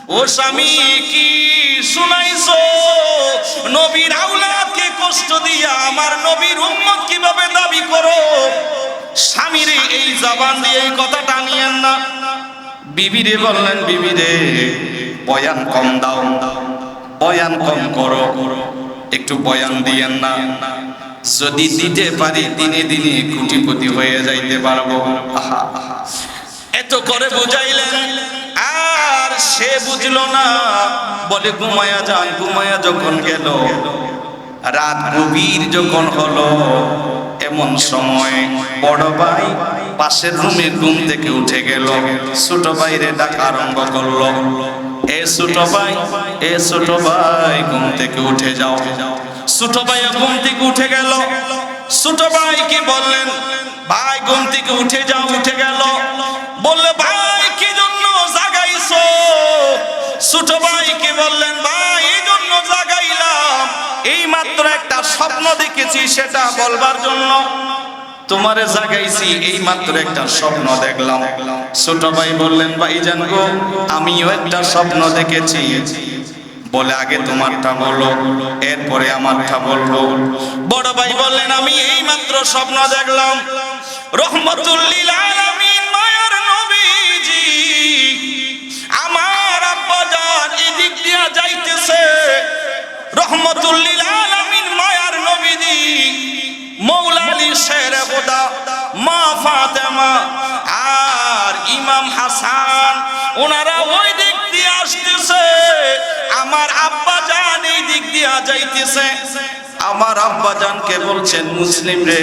ও স্বামী কি শুনাইছো? নবীর আওলাদকে কষ্ট দিয়া আমার নবীর উম্মত কিভাবে দাবি করো? স্বামীরে এই জবান দিয়ে এই কথাটা নিয়েন না। বিবিরে বললেন, বিবিরে বয়ান কম দাও, বয়ান কম করো, একটু বয়ান দিয়েন না। যদি দিতে পারি দিনে দিনে কোটিপতি হয়ে যাইতে পারবো। এত করে বুঝাইলেন, আর সে বুঝলো না। বলে ঘুমায়া যান। ঘুমায়া যখন গেল, রাত গভীর যখন হলো, এমন সময় বড় ভাই পাশের রুমে ঘুম থেকে উঠে গেল। ছোট ভাইরে ডাকা আরম্ভ করলো, এ ছোট ভাই, এ ছোট ভাই, ঘুম থেকে উঠে যাও। ছোট ভাই ঘুম থেকে উঠে গেল। ছোট ভাই কি বললেন, ভাই ঘুম থেকে উঠে যাও। উঠে গেল। বললে, ভাই কি জন্য জাগাইছো? ছোট ভাই কি বললেন, ভাই এই জন্য জাগাইলাম, এই মাত্র একটা স্বপ্ন দেখেছি সেটা বলবার জন্য তোমারে জাগাইছি। এই মাত্র একটা স্বপ্ন দেখলাম। ছোট ভাই বললেন, ভাই জানগো আমিও একটা স্বপ্ন দেখেছি। বলে, আগে তোমারটা বলো, এরপরে আমারটা বলবো। বড় ভাই বললেন, আমি এই মাত্র স্বপ্ন দেখলাম, রহমতুল লিল আলামিন মায়ার নবীজি আমার আব্বা জান এদিক দিয়া যাইতেছে। রহমতুল লিল আলামিন মায়ার নবীজি মৌলা আলী শেরে খোদা, মা ফাতেমা আর ইমাম হাসান ওনারা ওই দিক দিয়ে আসতেছে। আমার আব্বা জান এই দিক দিয়া যাইতেছে। আমার আব্বা জানকে বলছেন, মুসলিম রে,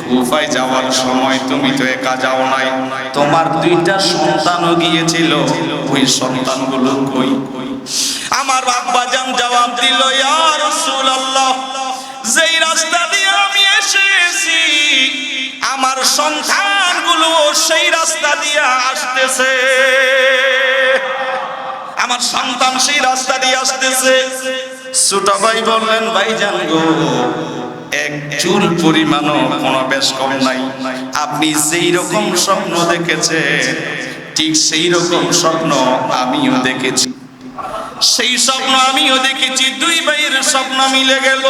কুফায় যাওয়ার সময় তুমি তো একা যাও নাই, তোমার দুইটা সন্তানও গিয়েছিল, ওই সন্তানগুলো কই? আমার আব্বা জান জবাব দিল, ইয়া রাসূলুল্লাহ, যেই রাস্তা দিয়ে আমি এসেছি আমার সন্তানগুলো সেই রাস্তা দিয়ে আসতেছে। আমার সন্তান সেই রাস্তা দিয়ে আসতেছে। ছোট ভাই বললেন, ভাইজান গো, এক চুল পরিমাণও কোনো বেশ কম নাই। আপনি যেই রকম স্বপ্ন দেখেছে ঠিক সেই রকম স্বপ্ন আমিও দেখেছি। সেই স্বপ্ন আমিও দেখেছি। দুই ভাইয়ের স্বপ্ন মিলে গেল।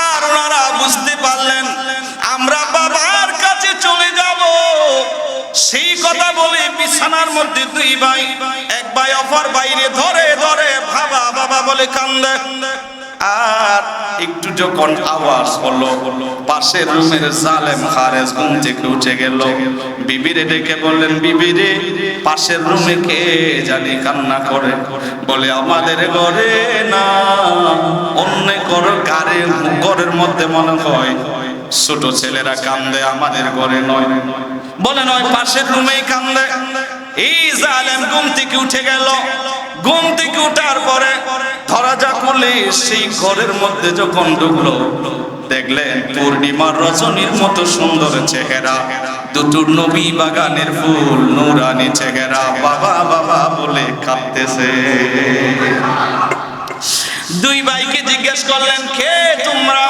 আর ওনারা বুঝতে পারলেন আমরা বাবার কাছে চলে যাব। সেই কথা বলে বিছানার মধ্যে দুই ভাই, এক ভাই অপর বাইরে ধরে ধরে বাবা বাবা বলে কান্দে। আর একটু যখন আওয়াজ হলো, পাশের রুমের জালেম খারেজ ঘুম থেকে উঠে গেল। বিবিরে ডেকে বললেন, বিবিরে, পাশের রুমে কে জানি কান্না করে। বলে, আমাদের ঘরে না, অন্য ঘরের মধ্যে মনে হয় ছোট ছেলেরা কান্দে, আমাদের ঘরে নয়। বলে, নয়, পাশের রুমেই কান্দে। এই জালেম ঘুম থেকে উঠে গেল। ঘুম থেকে উঠার পরে দরজা খুলে সেই ঘরের মধ্যে যখন ঢুকলো, দেখলেন পূর্ণিমার রজনীর মতো সুন্দর চেহারা, দুটো নবী বাগানের ফুল, নুরানি চেহারা, বাবা বাবা বলে কাঁদতেছে। দুই ভাইকে জিজ্ঞেস করলেন, কে তোমরা?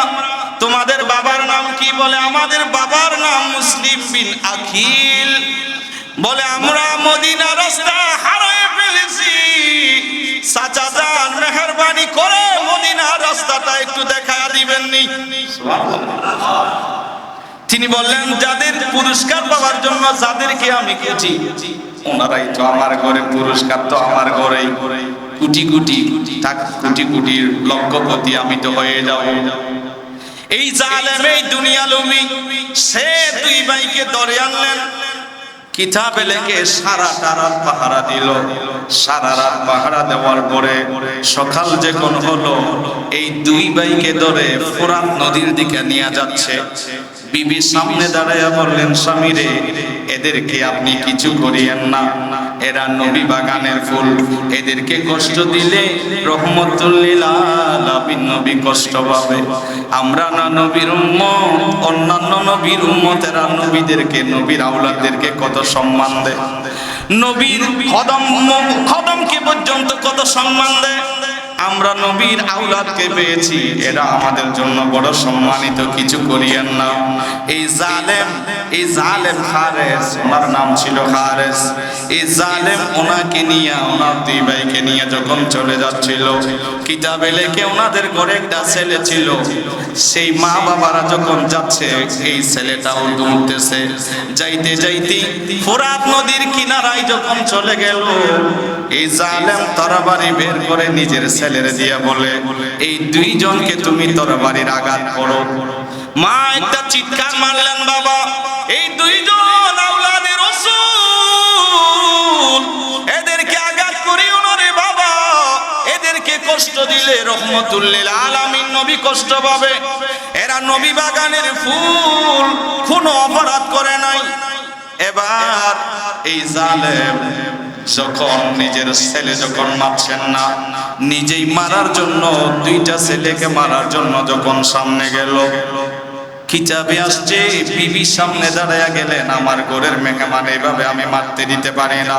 তোমাদের বাবার নাম কি? বলে, আমাদের বাবার নাম মুসলিম বিন আকিল। বলে, আমরা মদিনা রাস্তা হারিয়ে ফেলেছি, চাচা যান মেহেরবানি করে মদিনা রাস্তাটা একটু দেখায় দিবেন নি? তিনি বললেন, যাদের পুরস্কার পাওয়ার জন্য যাদেরকে আমি খুঁজি ওনারাই তো আমার ঘরে, পুরস্কার তো আমার ঘরেই। কোটি কোটি টাকা, কোটি কোটির লক্ষপতি আমি তো হয়ে যাব। এই জালেম, এই দুনিয়া লোভী, সে দুই ভাইকে ধরে আনলেন, কিতাবে লেখে সারাটা রাত পাহারা দিল। সারা রাত পাহারা দেওয়ার পরে সকাল যখন হলো, এই দুই ভাইকে ধরে ফোরাত নদীর দিকে নিয়ে যাচ্ছে। বিবি সামনে দাঁড়াইয়া বললেন, স্বামী রে, এদেরকে আপনি কিছু করিয়েন না, এরা নবী বাগানের ফুল, এদেরকে কষ্ট দিলে রহমতুল লিল আলামিন নবী কষ্ট পাবে। আমরা না নবীর উম্মত, অন্যান্য নবীর উম্মতেরা নবীদেরকে, নবীর আওলাদদেরকে কত সম্মান দেয়, নবীর খদমকে পর্যন্ত কত সম্মান দেয়। আমরা নবীর আওলাদকে পেয়েছি, এটা আমাদের জন্য বড় সম্মানিত কিছু করিয়েন না। এই জালেম হারেস, ওনার নাম ছিল হারেস। এই জালেম ওনাকে নিয়ে, ওনার দুই ভাইকে নিয়ে যখন চলে যাচ্ছিল, কিতাবে লেখে ওনাদের ঘরে একটা ছেলে ছিল। সেই মা বাবারা যখন যাচ্ছে, এই ছেলেটাও দৌড়তেছে। যাইতে যাইতে ফোরাত নদীর কিনারায় যখন চলে গেল, এই জালেম তরবারি বের করে নিজের ছেলের দিয়ে বলে, এই দুইজনকে তুমি তরবারির আঘাত করো। মা একটা চিৎকার মারলেন, বাবা এই দুইজন আওলাদে রাসূল, এদেরকে আঘাত করিও না রে বাবা, এদেরকে কষ্ট দিলে রহমতুল লিল আলামিন নবী কষ্ট পাবে। এরা নবী বাগানের ফুল, কোনো অপরাধ করে নাই। এবার এই জালেম যখন নিজের ছেলে যখন মারছেন না, নিজেই মারার জন্য, দুইটা ছেলেকে মারার জন্য যখন সামনে গেল, কিতাবে আসছে বিবির সামনে দাঁড়ায়া গেলেন, আমার ঘরের মেহমান এইভাবে আমি মারতে দিতে পারি না।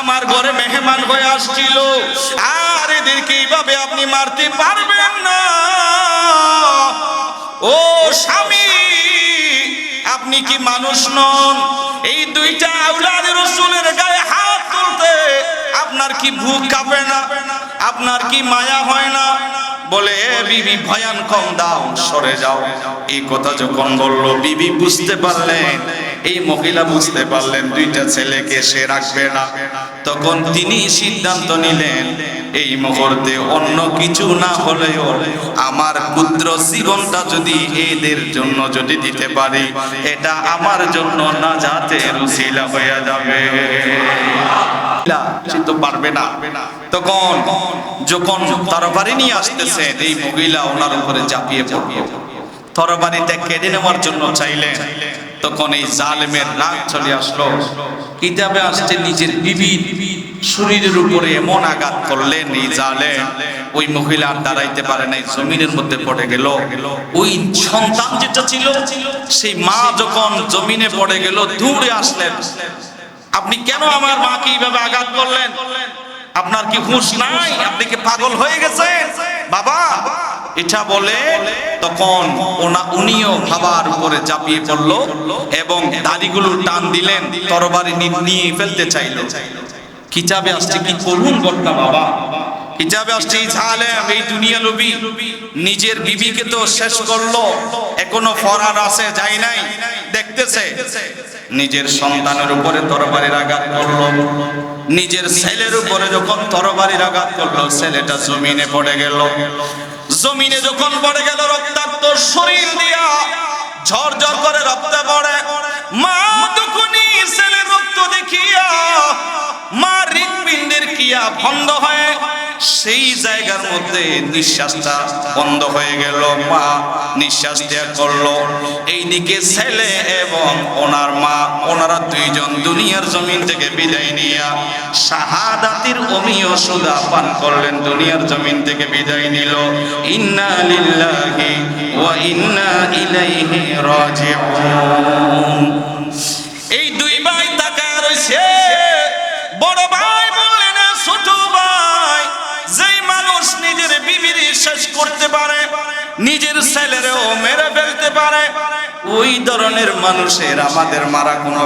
আমার ঘরে মেহমান হয়ে আসছিল, আর এদেরকে এইভাবে আপনি মারতে পারবেন না। ও স্বামী, আপনি কি মানুষ নন? এই দুইটা আওলাদ রাসূলের গায়ে হাত তুলতে আপনার কি বুক কাঁপে না? আপনার কি মায়া হয় না? বলে, বিবি ভয়ান কম দাও, সরে যাও। এই কথা যখন বলল, বিবি বুঝতে পারলেন, এই মহিলা বুঝতে পারলেন দুইটা ছেলেকে সে রাখবে না। তখন তিনি সিদ্ধান্ত নিলেন, এই মুহূর্তে অন্য কিছু না হলেও আমার পুত্র জীবনটা যদি এদের জন্য যদি দিতে পারি, এটা আমার জন্য নাজাতের উসিলা হয়ে যাবে। সে তো পারবে না। তখন যখন তরবারি নিয়ে আসতেছে, এই মহিলা ওনার উপরে ঝাঁপিয়ে পড়ল, তরবারিটা কেড়ে নেওয়ার জন্য চাইলেন। তখন এই জালেমের রাগ চলে আসলো। কিতাবে আসছে নিজের বিবির শরীরের উপরে এমন আঘাত করলেন এই জালেম, ওই মহিলা দাঁড়াইতে পারে নাই, জমিনের মধ্যে পড়ে গেল। ওই সন্তান যেটা ছিল, সেই মা যখন জমিনে পড়ে গেল, দৌড়ে আসলেন, আপনি কেন আমার মাকে এইভাবে আঘাত করলেন? আপনার কি হুঁশ নাই? আপনি কি পাগল হয়ে গেছেন বাবা? এটা বলে তখন উনিও বাবার উপরে ঝাঁপিয়ে পড়ল এবং দাড়িগুলো টান দিলেন, তরবারি নিয়ে ফেলতে চাইল। কিতাবে আসছে কি করুন ঘটনা বাবা। কিতাবে আসছে এই জালেম, এই দুনিয়া লোভী, নিজের বিবিকে তো শেষ করলো, এখনো ফরার আছে, যায় নাই, দেখতেছে। নিজের সন্তানের উপরে তরবারির আঘাত করলো, নিজের ছেলের উপরে যখন তরবারির আঘাত করলো, ছেলেটা জমিনে পড়ে গেল। জমিনে যখন পড়ে গেল, রক্তাক্ত শরীর দিয়া ঝরঝর করে রক্ত পড়ে। মা তখনই ছেলের রক্ত দেখিয়া মা হৃৎপিণ্ডের ক্রিয়া বন্ধ হয়ে সেই জায়গার মধ্যে নিঃশ্বাসটা বন্ধ হয়ে গেল। মা নিঃশ্বাস ত্যাগ করলো। এইদিকে ছেলে এবং ওনার মা, ওনারা দুইজন দুনিয়ার জমিন থেকে বিদায় নিয়া শাহাদাতের অমীয় সুধা পান করলেন, দুনিয়ার জমিন থেকে বিদায় নিল। ইন্না লিল্লাহি ওয়া ইন্না ইলাইহি রাজিউন। এই দুই ভাই তাকায় রইছে। বড় ভাই বললেন, ছোট ভাই, যেই মানুষ নিজের বিবির শেষ করতে পারে, নিজের ছেলেরও মেরে ফেলতে পারে, ওই ধরনের মানুষের আমাদের মারা কোনো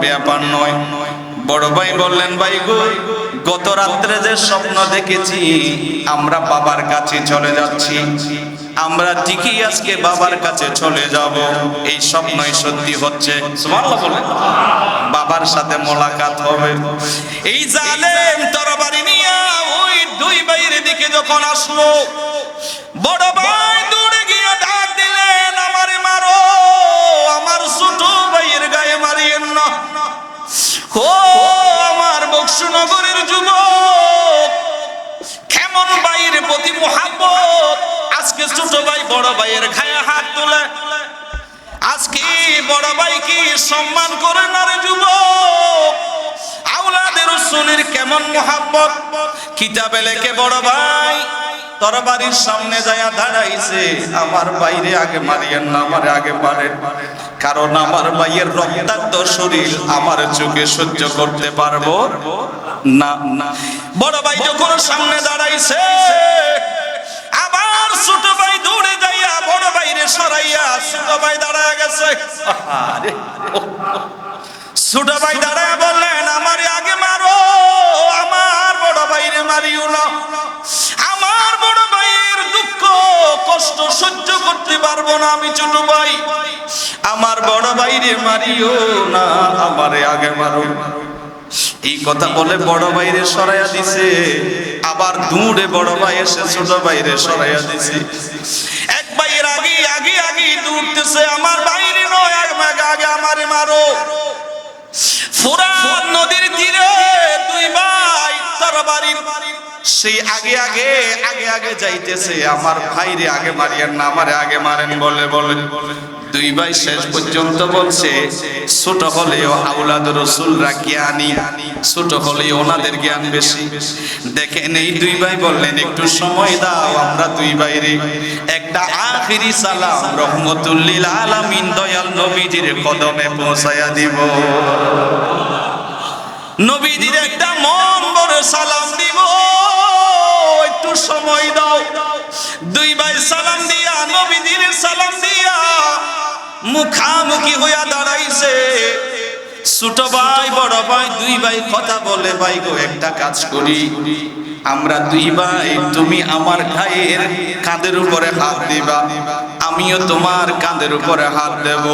ব্যাপার নয়। বড় ভাই বললেন, ভাই গো, গত রাত্রে যে স্বপ্ন দেখেছি, আমরা বাবার কাছে চলে যাচ্ছি, আমরা ঠিকই আজকে বাবার কাছে চলে যাব, এই স্বপ্নই সত্যি হচ্ছে। সুবহানাল্লাহ বলেন, বাবার সাথে মোলাকাত হবে। এই জালেম তরবারি নিয়ে ওই দুই ভাইয়ের দিকে যখন আসলো, বড় ভাই দৌড়ে গিয়ে ডাক দিলেন, আমারে মারো, আমার ছোট ভাইয়ের গায়ে মারিয়েন না। ও আমার বক্সনগরের যুবক, কেমন ভাইয়ের প্রতি মুহাব্বত, আজকে ছোট ভাই বড় ভাইয়ের গায়ে হাত তোলে, আজকে বড় ভাইকে সম্মান করে না রে যুবক। আওলাদের রাসূলের কেমন মুহাব্বত। কিতাবে লেখে বড় ভাই তরবারির সামনে যায় দাঁড়াইছে, আমার বাইরে আগে মারিয়েন না, আমারে আগে মারেন। কারণ আমার ভাইয়ের রক্তাক্ত শরীর আমার চোখে সহ্য করতে পারবো না। বড় ভাই যখন সামনে দাঁড়াইছে, আবার ছোট ভাই দৌড়ে যাইয়া বড় ভাইরে সরাইয়া ছোট ভাই দাঁড়ায় গেছে। ছোট ভাই দাঁড়ায় বললেন, আমারে আগে মারো, আমার বড় ভাইরে মারিও না। আমার বড় ভাইয়ের দুঃখ কষ্ট সহ্য করতে পারবো না আমি ছোট ভাই, আমার বড় ভাইরে মারিও না, আমারে আগে মারো। এই কথা বলে বড় ভাইরে সরাইয়া দিছে। আবার দূরে বড় ভাই এসে ছোট ভাইরে সরাইয়া দিছে। এক ভাইয়ের আগে আগে আগে দৌড়তেছে, আমার ভাইরে নয়, আগে আমারে মারো। ফোরাত নদীর তীরে দুই ভাই তরবারির সেই আগে আগে আগে আগে যাইতেছে, আমার ভাইরে আগে মারিয়েন না, আমারে আগে মারেন বলে বলে দুই ভাই শেষ পর্যন্ত বলছে, ছোট হলেও আওলাদ রাসূলরা জ্ঞানী, ছোট হলেও ওনাদের জ্ঞান বেশি। দেখেন এই দুই ভাই বললেন, একটু সময় দাও, আমরা দুই ভাইরে একটা আখিরি সালাম রহমতুল লিল আলামিন দয়াল নবীজির কদমে পৌঁছায়া দিব। নবীজির একটা মন ভরে সালাম দিব, একটু সময় দাও। দুই ভাই সালাম দিয়া নবীজির সালাম দিয়া মুখামুখি হইয়া দাঁড়াইছে। ছোট ভাই বড় ভাই দুই ভাই কথা বলে, ভাই গো একটা কাজ করি, আমরা দুই ভাই, তুমি আমার ভাইয়ের কাঁধের উপরে হাত দিবা, আমিও তোমার কাঁধের উপরে হাত দেব,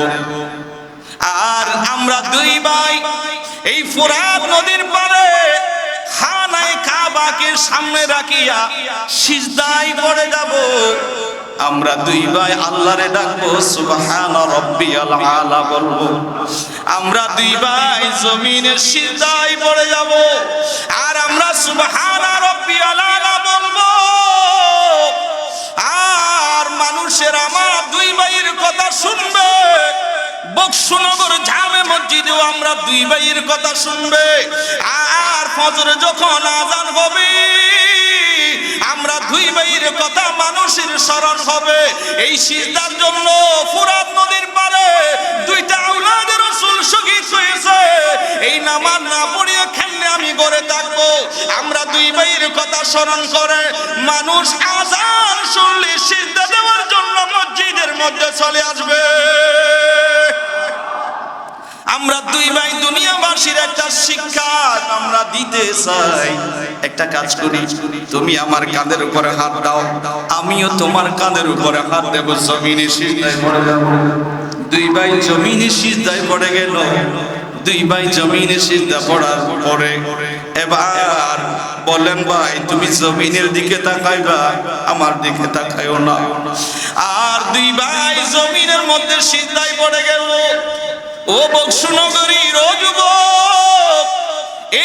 আর আমরা দুই ভাই এই ফোরাত নদীর পারে খানায়ে কাবাকে সামনে রাখিয়া সিজদায় পড়ে যাব। আমরা দুই ভাই আল্লাহরে ডাকবো, সুবহানা রাব্বিয়াল আলা বলবো। আমরা দুই ভাই জমিনে সিজদায় পড়ে যাব, আর আমরা সুবহানা রাব্বিয়াল আলা বলবো। আর মানুষের আমার দুই ভাইয়ের কথা শুনবে, বক্সনগর জামে মসজিদেও আমরা দুই ভাইয়ের কথা শুনবে। আর ফজরে যখন আযান হবে, আমরা দুই ভাইয়ের কথা মানুষের স্মরণ হবে। এই সিজদার জন্য ফোরাত নদীর পারে দুইটা আওলাদের রাসূল শহীদ হয়েছে। এই নামাজ না পড়িয়ে কেমনে আমি ঘরে থাকবো? আমরা দুই ভাইয়ের কথা স্মরণ করে মানুষ আযান শুনলে সিজদা দেওয়ার জন্য মসজিদের মধ্যে চলে আসবে। আমরা দুই ভাই দুনিয়াবাসীর একটা শিক্ষা আমরা দিতে চাই। একটা কাজ করি, তুমি আমার কাঁধের উপরে হাত দাও, আমিও তোমার কাঁধের উপরে হাত দেব, জমিনে সিজদায় পড়ে যাব। দুই ভাই জমিনে সিজদায় পড়ে গেল। দুই ভাই জমিনে সিজদা পড়ার পরে এবার বলেন, ভাই তুমি জমিনের দিকে তাকাইবা, আমার দিকে তাকাইও না। আর দুই ভাই জমিনের মধ্যে সিজদায় পড়ে গেল। ও বক্সনগরীর ও যুবক,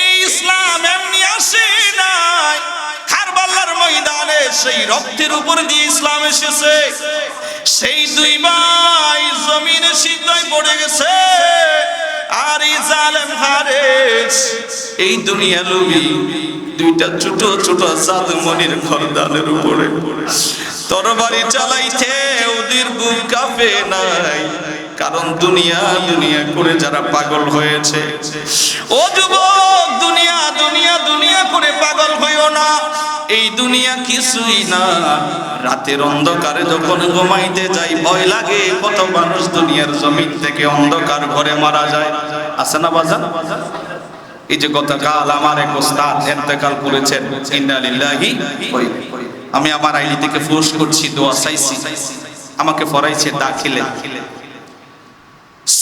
এই ইসলাম এমনি আসে নাই, কারবালার ময়দানে সেই রক্তের উপর দিয়ে ইসলাম এসেছে। সেই দুই ভাই জমিনে সিজদায় পড়ে গেছে। আর এই জালেম হারেস এই দুনিয়া লোভী দুইটা ছোট ছোট জাদুমণির খরদানের উপরে তরবারি চালাইছে, ওদের বুক কাঁপে নাই, কারণ দুনিয়া দুনিয়া করে যারা পাগল হয়েছে। ও যুবক, দুনিয়া দুনিয়া দুনিয়া করে পাগল হইও না, এই দুনিয়া কিছুই না। রাতের অন্ধকারে যখন ঘুমাইতে যাই ভয় লাগে, কত মানুষ দুনিয়ার জমিন থেকে অন্ধকার ঘরে মারা যায়, আছে না বাজান? এই যে গতকাল আমার এক ওস্তাদ ইন্তেকাল করেছেন, ইন্না লিল্লাহি। আমি আমার আইডি থেকে পোস্ট করছি, দোয়া চাইছি, আমাকে পড়াইছে দাখিলে।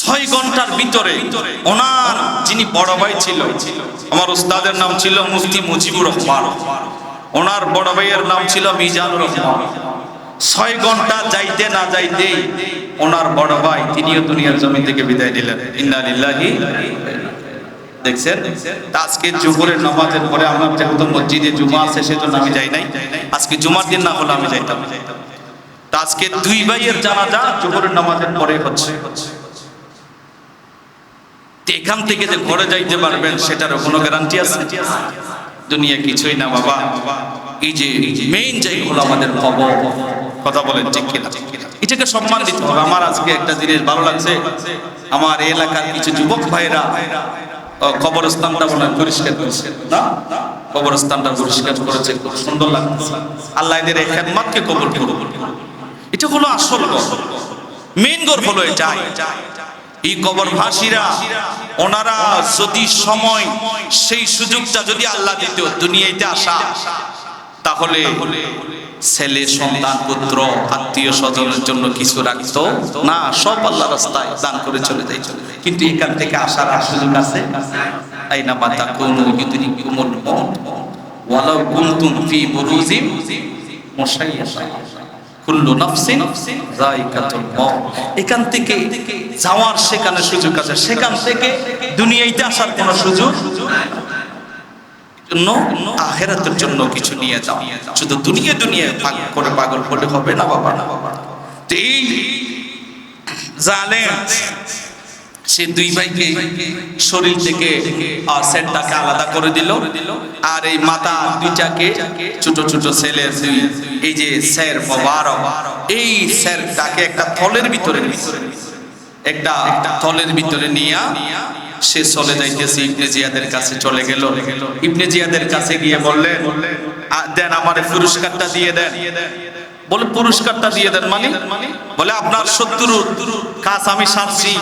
6 ঘন্টার ভিতরে ওনার যিনি বড় ভাই ছিল, আমার উস্তাদের নাম ছিল মুফতি মুজিবুর রহমান, ওনার বড় ভাইয়ের নাম ছিল মিজানুর রহমান। 6 ঘন্টা যাইতে না যাইতে ওনার বড় ভাই তিনিও দুনিয়ার জমিন থেকে বিদায় নিলেন। ইন্না লিল্লাহি। দেখছেন, আজকে জোহরের নামাজের পরে আমার যেহেতু মসজিদে জুমা আছে সেজন্য আমি যাই নাই। আজকে জুমার দিন না হলে আমি যাইতাম। আজকে দুই ভাইয়ের জানাজা জোহরের নামাজের পরে হচ্ছে। এখান থেকে যে ঘরে যাইতে পারবেন সেটারও কোনো গ্যারান্টি আছে? দুনিয়া কিছুই না বাবা। এই যে মেইন জায়গা হলো আমাদের কবর। কথা বলেন ঠিক কিনা? এটাকে সম্মান দিতে হবে। আমার আজকে একটা জিনিস ভালো লাগছে, আমার এলাকার কিছু যুবক ভাইরা কবরস্থানটা মনে হয় পরিষ্কার করেছে না, কবরস্থানটা পরিষ্কার করেছে, খুব সুন্দর লাগছে। আল্লাহ এদের এই খেদমতকে কবুল করুন। এটা হলো আসল গর্ব, মেইন গর্ব হলো এটাই। এই কবরবাসীরা ওনারা যদি সময় সেই সুযোগটা যদি আল্লাহ দিত দুনিয়াতে আসা, তাহলে ছেলে সন্তান পুত্র আত্মীয় স্বজনের জন্য কিছু রাখতো না, সব আল্লাহ রাস্তায় দান করে চলে যায়। কিন্তু এখান থেকে আসার আর সুযোগ আছে? আইনা মা তাকুনু ইউদরিকুমুল মউত ওয়ালাউ কুনতুম ফি বুরুজিন মুশাইয়াশা কুল্লু নাফসিন যায়িকাতুল মউত। এখান থেকে যাওয়ার সেখানে সুযোগ আছে, সেখান থেকে দুনিয়াতে আসার কোনো সুযোগ জন্য আখিরাতের জন্য কিছু নিয়ে যাও। শুধু দুনিয়া দুনিয়া করে পাগল হলে হবে না বাবা। তো এই জালেম সে দুই ভাইকে শরীর থেকে সেটটাকে আলাদা করে দিল, আর এই মাথা দুইটাকে ছোট ছোট ছেলে দুই, এই যে স্যার মোবারক, এই স্যারটাকে একটা থলের ভিতরে নিয়ে সে চলে যাইতেছে ইবনে জিয়াদের কাছে চলে গেল। ইবনে জিয়াদের কাছে গিয়ে বললেন, দেন আমার পুরস্কারটা দিয়ে দেন। বলে পুরস্কারটা দিয়ে দেন মানে? বলে আপনার শত্রুর কাজ আমি সারছি।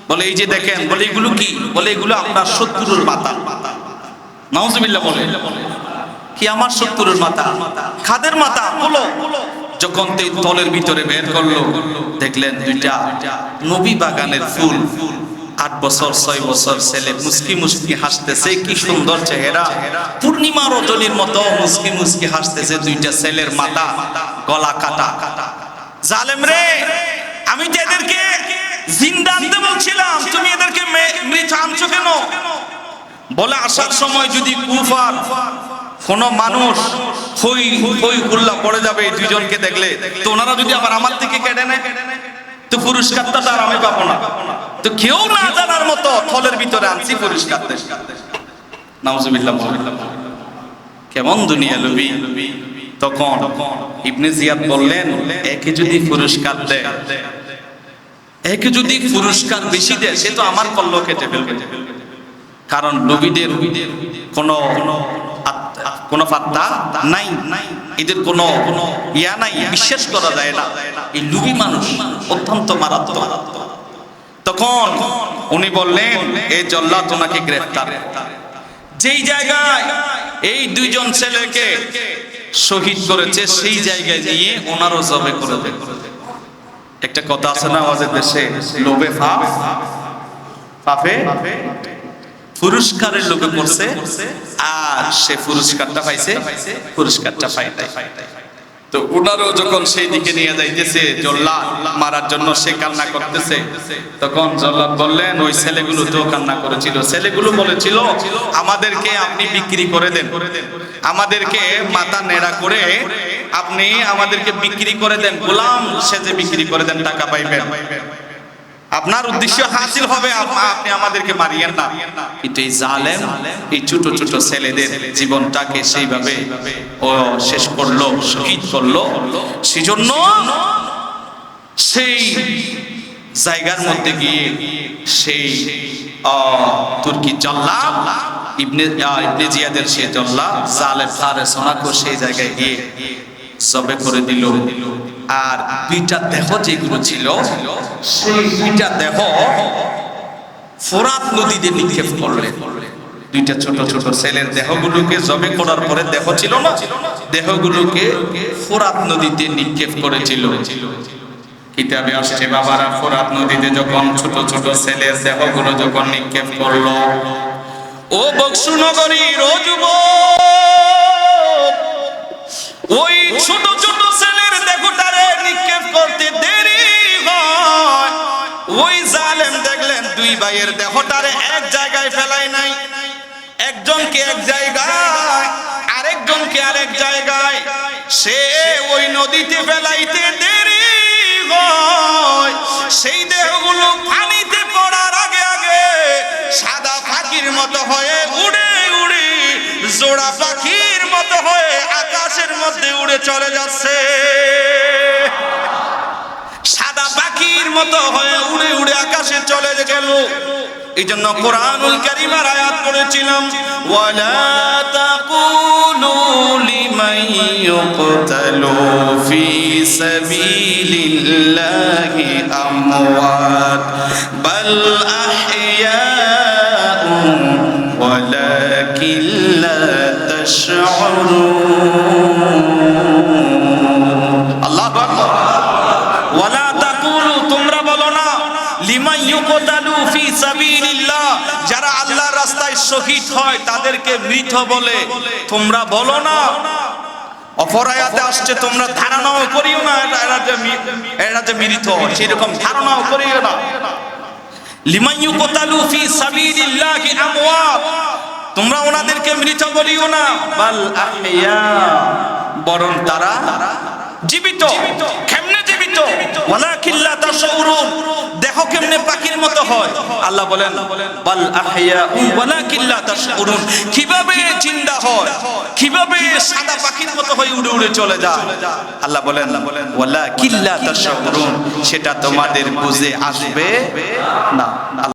বলে এই যে দেখেন। বলে এগুলো কি? বলে এগুলো আপনার শত্রুর মাথা। নাউজুবিল্লাহ। বলে কি আমার শত্রুর মাথা? খাদের মাথা? বলো। যখন এই তলের ভিতরে বের করলো, দেখলেন দুইটা নবী বাগানের ফুল। 8 বছর 6 বছর ছেলে মুস্কি মুস্কি হাসতেছে, কি সুন্দর চেহারা, পূর্ণিমা রজনীর মতো মুস্কি মুস্কি হাসতেছে। দুইটা ছেলের মাথা গলা কাটা। জালেম রে, আমি তো এদেরকে জিন্দা আনতে বলছিলাম, তুমি এদেরকে মৃত আনছো কেন? বলে আসার সময় যদি কুফার কোন মানুষ হই হুল্লা পড়ে যাবে এই দুইজনকে দেখলে, তো ওনারা যদি আবার আমার থেকে কেটে নেয় তো পুরস্কারটা তার আমি পাবো না। তো কেউ না জানার মতো থলের ভিতরে আনছি পুরস্কার। নাউজুবিল্লাহ। কেমন দুনিয়া লোভী। তখন ইবনে জিয়াদ বললেন, একে যদি পুরস্কার দেয়, একে যদি পুরস্কার বেশি দেয়, সে তো আমার কল্লো কেটে ফেলবে। কারণ নবীদের কোনো পাত্তা নাই, এদের কোনো ইয়া নাই, বিশ্বাস করা যায় না। এই লুবি মানুষ অত্যন্ত মারাত্মক। তখন উনি বললেন, এই জল্লাদ ওনাকে গ্রেফতার। যেই জায়গায় এই দুইজন ছেলেকে শহীদ করেছে সেই জায়গায় নিয়ে ওনারও জবে করে দেয়। একটা কথা আছে না আমাদের দেশে, লোভে পাপে পুরস্কারের লোভে পড়ছে, আর সে পুরস্কারটা পাইছে, পুরস্কারটা পায় নাই। তো ওনারও যখন সেই দিকে নিয়ে যাইতেছে জল্লাদ মারার জন্য, সে কান্না করতেছে। তখন জল্লাদ বললেন, ওই ছেলেগুলো তো কান্না করেছিল, ছেলেগুলো বলেছিল আমাদেরকে আপনি বিক্রি করে দেন, আমাদেরকে মাথা নেড়া করে আপনি আমাদেরকে বিক্রি করে দেন, গোলাম সেজে বিক্রি করে দেন, টাকা পাইবেন, আপনার উদ্দেশ্য হাসিল হবে, আপনি আমাদেরকে মারিয়েন না। কিন্তু এই জালেম এই ছোট ছোট ছেলেদের জীবনটাকে সেইভাবে ও শেষ করলো, শহীদ করলো। সেজন্য সেই জায়গার মধ্যে গিয়ে সেই তুর্কি জল্লাদ ইবনে জিয়াদের সেই জল্লাদ জালেম সারে সোনাকো সেই জায়গায় গিয়ে জবে করে দিল। আর দুইটা দেহ যেগুলো ছিল, সেই দুইটা দেহ ফোরাত নদীতে নিক্ষেপ করলেন। দুইটা ছোট ছোট ছেলের দেহগুলোকে জবে করার পরে দেহ ছিল না, দেহগুলোকে ফোরাত নদীতে নিক্ষেপ করেছিল। কিতাবে আসছে বাবারা, ফোরাত নদীতে যখন ছোট ছোট ছেলের দেহগুলো যখন নিক্ষেপ করলো, ও বক্সনগরীর ও যুবক, ওই ছোট ছোট ছেলের দেহটারে নিক্ষেপ করতে দেরি হয়। ওই জালেম দেখলেন দুই ভাইয়ের দেহটারে এক জায়গায় ফেলাই নাই, একজনকে এক জায়গায়, আরেকজনকে আরেক জায়গায়। সে ওই নদীতে ফেলাইতে দেরি হয়, সেই দেহগুলো পানিতে পড়ার আগে আগে সাদা পাখির মতো হয়ে উড়ে উড়ে, জোড়া পাখির মতো হয়ে আকাশের মধ্যে উড়ে চলে যাচ্ছে। মতো হয়ে উড়ে উড়ে আকাশে চলে গেল। এই জন্য কোরআনুল কারীমের আয়াত পড়েছিলাম, ওয়ালা তাকুলু লিমান ইউকতালু ফি সাবিলিল্লাহি আমওয়াত বাল আহইয়াউন ওয়ালাকিন লা তাশউরুন। আল্লাহু আকবার। ওয়ালা তাকুলু, তোমরা বলো না, লিমান ইউকতালু ফি সাবিলিল্লাহ, যারা আল্লাহর রাস্তায় শহীদ হয় তাদেরকে মৃত বলে, তোমরা বলো না। অপর আয়াতে আসছে তোমরা ধারণাও করিও না এরা যে মৃত, সেরকম ধারণাও করিও না। লিমান ইউকতালু ফি সাবিলিল্লাহি আমওয়াত, তোমরা ওনাদেরকে মৃত বলিও না, বাল আহইয়া, বরং তারা জীবিত। কেমনে জীবিত? ওয়ালাকিন লা তাশউরুন, দেখো কেমনে পাখির মতো হয়। আল্লাহ বলেন বাল আহইয়া ওয়ালাকিন লা তাশউরুন, কিভাবে জিন্দা হয়, কিভাবে সাদা পাখির মতো হয়ে উড়ে উড়ে চলে যায়। আল্লাহ বলেন ওয়ালাকিন লা তাশউরুন, সেটা তোমাদের বুঝে আসবে না।